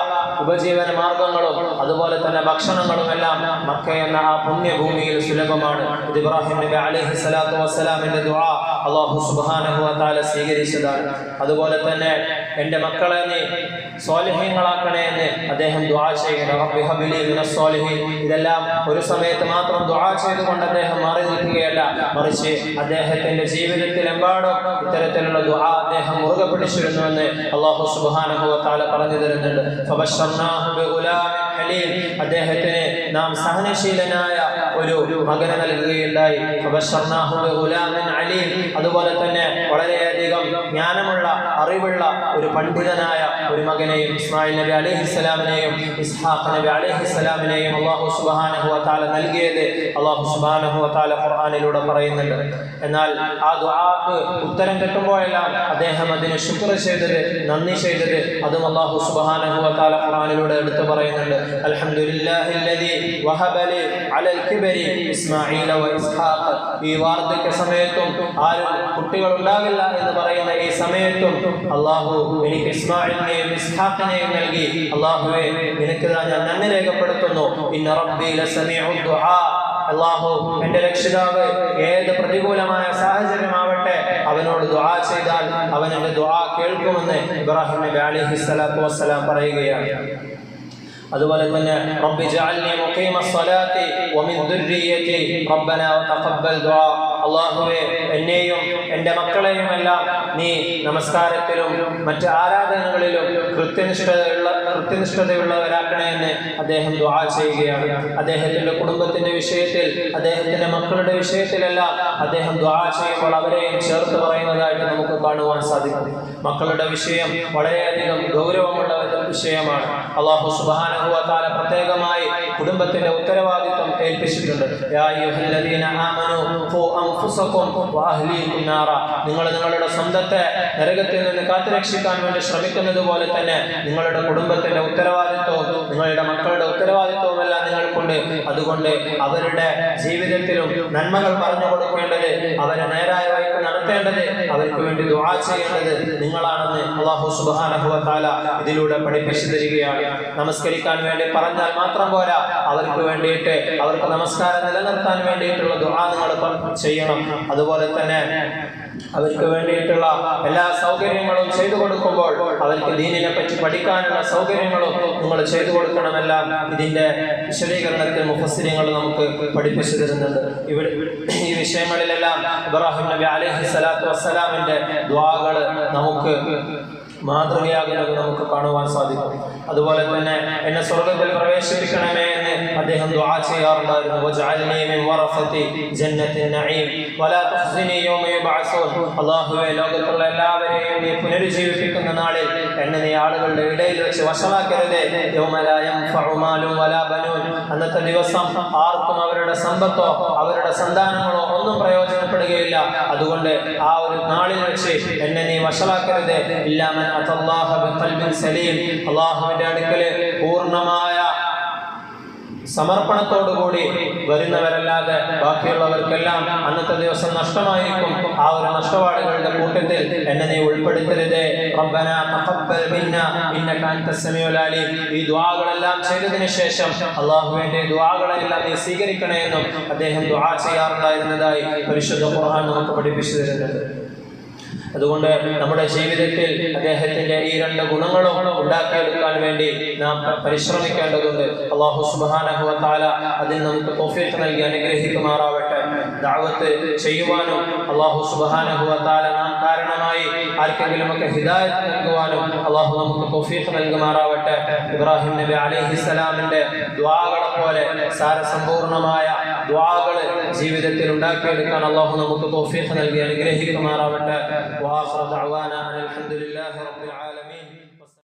ഉപജീവന മാർഗങ്ങളും അതുപോലെ തന്നെ ഭക്ഷണങ്ങളും എല്ലാം മക്ക എന്ന ആ പുണ്യഭൂമിയിൽ സുലഭമാണ്. ഇത് ഇബ്രാഹിം നബി അലൈഹി സ്വലാത്തു വസ്സലാമിന്റെ ദുആ അല്ലാഹു സുബ്ഹാനഹു വ തആല സ്വീകരിച്ചതാണ്. അതുപോലെ തന്നെ എൻ്റെ മക്കളെ നീ സ്വാലിഹീങ്ങളാക്കണേ എന്ന് അദ്ദേഹം ദുആ ചെയ്യുന്നു. റബ്ബി ഹബ്ലി മിനസ് സ്വാലിഹീൻ. ഇതെല്ലാം ഒരു സമയത്ത് മാത്രം ദുആ ചെയ്തുകൊണ്ട് അദ്ദേഹം മാറി നിൽക്കുകയല്ല, മറിച്ച് അദ്ദേഹത്തിന്റെ ജീവിതത്തിലെമ്പാടും ഇത്തരത്തിലുള്ള ദുആ അദ്ദേഹം മുറുകെ പിടിച്ചിരുന്നുവെന്ന് അല്ലാഹു സുബ്ഹാനഹു വ തആല പറഞ്ഞു തരുന്നുണ്ട്. ഫബശർനാഹു ബിഗുലാമിൻ ഹലീം, അദ്ദേഹത്തിന് നാം സഹനശീലനായ ഒരു മകനെ നൽകുകയുണ്ടായി. ഫബശർനാഹു ബിഗുലാമിൻ അലീം, അതുപോലെ തന്നെ വളരെയധികം ജ്ഞാനമുള്ള അറിവുള്ള ഒരു പണ്ഡിതനായ ഒരു മകനെയും ഇസ്മായിൽ നബി അലൈഹിസ്സലാമിനെയും ഇസ്ഹാഖ് നബി അലൈഹിസ്സലാമിനെയും അല്ലാഹു സുബ്ഹാനഹു വ തആല നൽകിയത് അല്ലാഹു സുബ്ഹാനഹു വ തആല ഖുർആനിലൂടെ പറയുന്നുണ്ട്. എന്നാൽ ആ ദുആക്ക് ഉത്തരം കിട്ടുമ്പോഴെല്ലാം അദ്ദേഹം അതിന് ശുക്ർ ചെയ്തത്, നന്ദി ചെയ്തത്, അതും അല്ലാഹു സുബ്ഹാനഹു വ തആല ഖുർആനിലൂടെ എടുത്തു പറയുന്നുണ്ട്. അൽഹംദുലില്ലാഹില്ലദീ വഹബ ലി അലൽ കിബരി ഇസ്മാഈല വ ഇസ്ഹാഖ്. ഈ വാർദ്ധക്യ സമയത്തും ആരും കുട്ടികൾ ഉണ്ടാകില്ല എന്ന് പറയുന്ന ഈ സമയത്തും അല്ലാഹു എനിക്ക് ഇസ്മാഈലിനെയും ഇസ്ഹാഖിനെയും നൽകി. അല്ലാഹുവേ നിനക്ക് ഞാൻ നന്ദി രേഖപ്പെടുത്തുന്നു. ഇന്ന റബ്ബി ലസമീഉ ദുആ, അല്ലാഹു എൻ്റെ രക്ഷിതാവ് ഏത് പ്രതികൂലമായ സാഹചര്യമാവട്ടെ അവനോട് ദുആ ചെയ്താൽ അവൻ എൻ്റെ ദുആ കേൾക്കുമെന്ന് ഇബ്രാഹിം നബി അലൈഹിസ്സലാത്തു വസ്സലാം പറയുകയാണ്. അതുപോലെ തന്നെ റബ്ബി ജഅൽനി മുഖീമസ് സ്വലാത്തി വമിൻ ദുർരിയതി റബ്ബനാ വതഖബ്ബൽ ദുആ. അല്ലാഹുവേ എന്നെയും എൻ്റെ മക്കളെയും എല്ലാം നീ നമസ്കാരത്തിലും മറ്റ് ആരാധനകളിലും കൃത്യനിഷ്ഠതയുള്ളവരാക്കണേ എന്ന് അദ്ദേഹം ദുആ ചെയ്യുകയാണ്. അദ്ദേഹത്തിന്റെ കുടുംബത്തിന്റെ വിഷയത്തിൽ, അദ്ദേഹത്തിന്റെ മക്കളുടെ വിഷയത്തിലെല്ലാം അദ്ദേഹം ദുആ ചെയ്യുമ്പോൾ അവരെയും ചേർത്ത് പറയുന്നതായിട്ട് നമുക്ക് കാണുവാൻ സാധിക്കും. മക്കളുടെ വിഷയം വളരെയധികം ഗൗരവമുള്ള വിഷയമാണ്. അല്ലാഹു സുബ്ഹാനഹു വ തആല പ്രത്യേകമായി കുടുംബത്തിന്റെ ഉത്തരവാദിത്വം ഏൽപ്പിച്ചിട്ടുണ്ട്. യാ അയ്യുഹല്ലദീന ആമനൂ ഖൂ അൻഫുസകും വ അഹ്ലീകും നാറ. നിങ്ങൾ നിങ്ങളുടെ സ്വന്തത്തെ നരകത്തിൽ നിന്ന് കാത്തുരക്ഷിക്കാൻ വേണ്ടി ശ്രമിക്കുന്നത് പോലെ തന്നെ നിങ്ങളുടെ കുടുംബത്തിന്റെ ഉത്തരവാദിത്വവും നിങ്ങളുടെ മക്കളുടെ ഉത്തരവാദിത്വവും എല്ലാം നിങ്ങൾക്കുണ്ട്. അതുകൊണ്ട് അവരുടെ ജീവിതത്തിലും നന്മകൾ പറഞ്ഞു കൊടുക്കേണ്ടത്, അവരെ നേരായ വഴിക്ക് നടത്തേണ്ടത്, അവർക്ക് വേണ്ടി ദുആ ചെയ്യേണ്ടത് നിങ്ങളാണെന്ന് അല്ലാഹു സുബ്ഹാനഹു വ തആല ഇതിലൂടെ പഠിപ്പിച്ചു തരികയാണ്. നമസ്കരിക്കാൻ വേണ്ടി പറഞ്ഞാൽ മാത്രം പോരാ, അവർക്ക് വേണ്ടിയിട്ട്, അവർക്ക് നമസ്കാരം നിലനിർത്താൻ വേണ്ടിയിട്ടുള്ള ദുആ നിങ്ങൾ ചെയ്യണം. അതുപോലെ തന്നെ അവർക്ക് വേണ്ടിയിട്ടുള്ള എല്ലാ സൗകര്യങ്ങളും ചെയ്തു കൊടുക്കുമ്പോൾ അവർക്ക് ദീനിനെ പറ്റി പഠിക്കാനുള്ള സൗകര്യങ്ങളും നിങ്ങൾ ചെയ്തു കൊടുക്കണമെല്ലാം ഇതിന്റെ വിശദീകരണത്തിൽ മുഫസ്സിരിങ്ങൾ നമുക്ക് പഠിപ്പിച്ചു തരുന്നുണ്ട്. ഇവിടെ ഈ വിഷയങ്ങളിലെല്ലാം ഇബ്രാഹിം നബി അലൈഹി സ്വലാത്തു വസ്സലാമിന്റെ ദുആകൾ നമുക്ക് മാതൃകയാകുന്നത് നമുക്ക് കാണുവാൻ സാധിക്കും. അതുപോലെ തന്നെ എന്നെ സ്വർഗ്ഗത്തിൽ പ്രവേശിപ്പിക്കണമേ എന്ന് അദ്ദേഹം ദുആ ചെയ്യാറുണ്ടായിരുന്നു. വജഅൽനി മിൻ വറസതി ജന്നത്തിൻ നഈം വലാ തുഖ്സിനി യൗമ യുബ്അസൂൻ. അല്ലാഹുവേ ലോകത്തുള്ള എല്ലാവരെയും നീ പുനരുജ്ജീവിപ്പിക്കുന്ന നാളിൽ എന്നെ നീ ആളുകളുടെ ഇടയിൽ വെച്ച് വശമാക്കരുതേ. യൗമ ലാ യൻഫഉ മാലും വലാ ബനൂൻ. അന്നത്തെ ദിവസം ആർക്കും അവരുടെ സമ്പത്തോ അവരുടെ സന്താനങ്ങളോ ഒന്നും പ്രയോജനപ്പെടുകയില്ല. അതുകൊണ്ട് ആ ഒരു നാളിൽ വെച്ച് എന്നെ നീ വശമാക്കരുതേ. ഇല്ലാ മൻ അത്തല്ലാഹ ബിഖൽബിൻ സലീം. അല്ലാഹുവിന്റെ അടുക്കൽ പൂർണ്ണമായ സമർപ്പണത്തോടുകൂടി വരുന്നവരല്ലാതെ ബാക്കിയുള്ളവർക്കെല്ലാം അന്നത്തെ ദിവസം നഷ്ടമായിരിക്കും. ആ ഒരു നഷ്ടപാടുകളുടെ കൂട്ടത്തിൽ എന്നെ നീ ഉൾപ്പെടുത്തരുതേ. റബ്ബനാ തഖബ്ബൽ മിന്നാ ഇന്നക അൻതസ് സമീഉൽ അലീം. ഈ ദുആകളെല്ലാം ചെയ്തതിനു ശേഷം അല്ലാഹുവിന്റെ ദുആകളെല്ലാം നീ സ്വീകരിക്കണേ എന്നും അദ്ദേഹം ദുആ ചെയ്യാറുണ്ടായിരുന്നതായി പരിശുദ്ധ ഖുർആൻ നമുക്ക് പഠിപ്പിച്ചു തരുന്നുണ്ട്. അതുകൊണ്ട് നമ്മുടെ ജീവിതത്തിൽ അദ്ദേഹത്തിന്റെ ഈ രണ്ട് ഗുണങ്ങളും ഉണ്ടാക്കിയെടുക്കാൻ വേണ്ടി നാം പരിശ്രമിക്കേണ്ടതുണ്ട്. അല്ലാഹു സുബ്ഹാനഹു വ തആല അതിന് നമുക്ക് തൗഫീഖ് നൽകി അനുഗ്രഹിക്കുമാറാവട്ടെ. ദഅവത്ത് ചെയ്യുവാനും അല്ലാഹു സുബ്ഹാനഹു വ തആല നാം കാരണമായി ആർക്കെങ്കിലും ഒക്കെ ഹിദായത്ത് നൽകുവാനും അല്ലാഹു നമുക്ക് തൗഫീഖ് നൽകുമാറാവട്ടെ. ഇബ്രാഹിം നബി അലൈഹിസ്സലാമിന്റെ ദുആകളെ പോലെ സാരസമ്പൂർണമായ ദുആകൾ ജീവിതത്തിൽ ഉണ്ടാക്കിയെടുക്കാൻ അല്ലാഹു നമുക്ക് തൗഫീഖ് നൽകി അനുഗ്രഹിക്കുമാറാവട്ടെ. وآخر دعوانا أن الحمد لله رب العالمين.